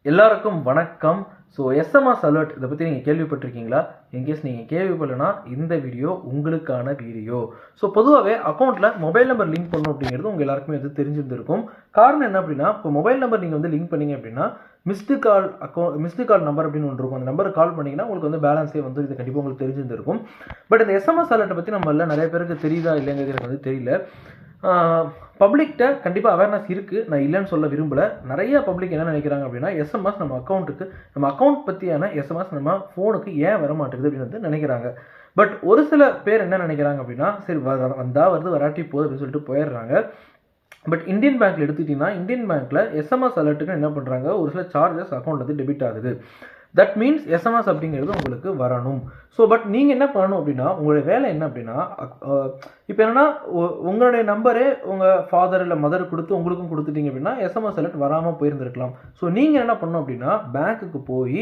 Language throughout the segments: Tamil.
எல்லாருக்கும் வணக்கம். ஸோ எஸ்எம்எஸ் அலர்ட் இதை பற்றி நீங்கள் கேள்விப்பட்டிருக்கீங்களா? இன்கேஸ் நீங்கள் கேள்விப்படலைன்னா இந்த வீடியோ உங்களுக்கான வீடியோ. ஸோ பொதுவாகவே அக்கௌண்ட்டில் மொபைல் நம்பர் லிங்க் பண்ணணும் அப்படிங்கிறது உங்கள் எல்லாருக்குமே வந்து தெரிஞ்சிருந்திருக்கும். காரணம் என்ன அப்படின்னா, இப்போ மொபைல் நம்பர் நீங்கள் வந்து லிங்க் பண்ணீங்க அப்படின்னா மிஸ்டு கால் நம்பர் அப்படின்னு ஒன்று இருக்கும். அந்த நம்பருக்கு கால் பண்ணிங்கன்னா உங்களுக்கு வந்து பேலன்ஸே வந்து இது கண்டிப்பாக உங்களுக்கு தெரிஞ்சிருந்திருக்கும். பட் இந்த எஸ்எம்எஸ் அலர்ட்டை பற்றி நம்ம எல்லாம் நிறைய பேருக்கு தெரியுதா இல்லைங்கிறது எனக்கு வந்து தெரியல. பப்ளிக்கிட்ட கண்டிப்பாக அவேர்னஸ் இருக்குது, நான் இல்லைன்னு சொல்ல விரும்பலை. நிறைய பப்ளிக் என்ன நினைக்கிறாங்க அப்படின்னா, எஸ்எம்எஸ் நம்ம அக்கௌண்ட் பற்றியான எஸ்எம்எஸ் நம்ம ஃபோனுக்கு ஏன் வர மாட்டேங்குது அப்படின்னு வந்து நினைக்கிறாங்க. பட் ஒரு சில பேர் என்ன நினைக்கிறாங்க அப்படின்னா, சரி வந்தால் வருது வராட்டி போகுது அப்படின்னு சொல்லிட்டு போயிடுறாங்க. பட் இந்தியன் பேங்க்கில் எடுத்துக்கிட்டிங்கன்னா, இந்தியன் பேங்க்கில் எஸ்எம்எஸ் அலர்ட்டுக்கு என்ன பண்ணுறாங்க, ஒரு சில சார்ஜஸ் அக்கௌண்ட்லேருந்து டெபிட் ஆகுது. தட் மீன்ஸ் எஸ்எம்எஸ் அப்படிங்கிறது உங்களுக்கு வரணும். ஸோ பட் நீங்கள் என்ன பண்ணணும் அப்படின்னா, உங்களுடைய வேலை என்ன அப்படின்னா, இப்போ என்னென்னா உங்களுடைய நம்பரே உங்கள் ஃபாதர் இல்லை மதர் கொடுத்து உங்களுக்கும் கொடுத்துட்டீங்க அப்படின்னா எஸ்எம்எஸ் அலர்ட் வராமல் போயிருந்துருக்கலாம். ஸோ நீங்கள் என்ன பண்ணணும் அப்படின்னா, பேங்க்குக்கு போய்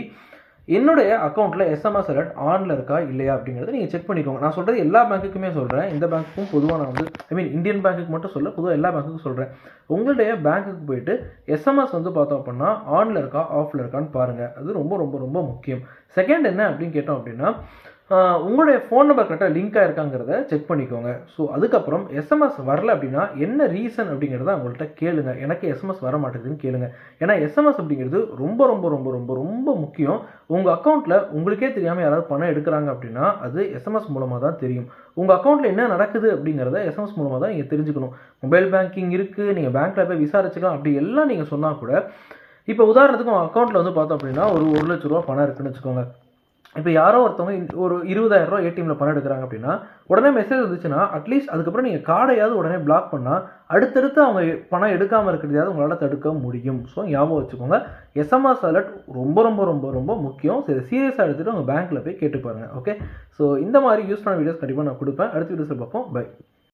என்னுடைய அக்கௌண்ட்டில் எஸ்எம்எஸ் அலர்ட் ஆனில் இருக்கா இல்லையா அப்படிங்கிறத நீங்கள் செக் பண்ணிக்கோங்க. நான் சொல்கிறது எல்லா பேங்க்குக்குமே சொல்கிறேன். இந்த பேங்க்குக்கும் பொதுவாக நான் வந்து இந்தியன் பேங்க்குக்கு மட்டும் சொல்ல, பொதுவாக எல்லா பேங்க்குக்கும் சொல்கிறேன். உங்களுடைய பேங்க்குக்கு போயிட்டு எஸ்எம்எஸ் வந்து பார்த்தோம் அப்படின்னா ஆனில் இருக்கா ஆஃபில் இருக்கான்னு பாருங்கள். அது ரொம்ப ரொம்ப ரொம்ப முக்கியம். செகண்ட் என்ன அப்படின்னு கேட்டோம் அப்படின்னா, உங்களுடைய ஃபோன் நம்பர் கரெக்டாக லிங்க் ஆகிருக்காங்கிறத செக் பண்ணிக்கோங்க. ஸோ அதுக்கப்புறம் எஸ்எம்எஸ் வரல அப்படின்னா என்ன ரீசன் அப்படிங்கிறத அவங்கள்ட்ட கேளுங்க. எனக்கு எஸ்எம்எஸ் வர மாட்டேங்குதுன்னு கேளுங்க. ஏன்னா எஸ்எம்எஸ் அப்படிங்கிறது ரொம்ப ரொம்ப ரொம்ப ரொம்ப ரொம்ப முக்கியம். உங்கள் அக்கௌண்ட்டில் உங்களுக்கே தெரியாமல் யாராவது பணம் எடுக்கிறாங்க அப்படின்னா அது எஸ்எம்எஸ் மூலமாக தான் தெரியும். உங்கள் அக்கௌண்ட்டில் என்ன நடக்குது அப்படிங்கிறத எஸ்எம்எஸ் மூலமாக தான் நீங்கள் தெரிஞ்சுக்கணும். மொபைல் பேங்கிங் இருக்குது, நீங்கள் பேங்க்கில் போய் விசாரிச்சுக்கலாம், அப்படி எல்லாம் நீங்கள் சொன்னால் கூட, இப்போ உதாரணத்துக்கு உங்கள் அக்கௌண்ட்டில் வந்து பார்த்தோம் அப்படின்னா ஒரு 1 லட்ச ரூபா பணம் இருக்குன்னு வச்சுக்கோங்க. இப்போ யாரோ ஒருத்தவங்க ஒரு 20,000 ரூபா ஏடிஎம்மில் பணம் எடுக்கிறாங்க அப்படின்னா உடனே மெசேஜ் வந்துச்சுன்னா அட்லீஸ்ட் அதுக்கப்புறம் நீங்கள் கார்டையாவது உடனே பிளாக் பண்ணால் அடுத்தடுத்து அவங்க பணம் எடுக்காமல் இருக்கிறதையாவது உங்களால் தடுக்க முடியும். ஸோ ஞாபகம் வச்சுக்கோங்க, எஸ்எம்எஸ் அலர்ட் ரொம்ப ரொம்ப ரொம்ப ரொம்ப முக்கியம். சரி, சீரியஸாக எடுத்துகிட்டு உங்கள் பேங்க்கில் போய் கேட்டு பாருங்கள். ஓகே, ஸோ இந்த மாதிரி யூஸ்ஃபுல்லான வீடியோஸ் கண்டிப்பாக நான் கொடுப்பேன். அடுத்த வீடியோஸில் பார்ப்போம். பை.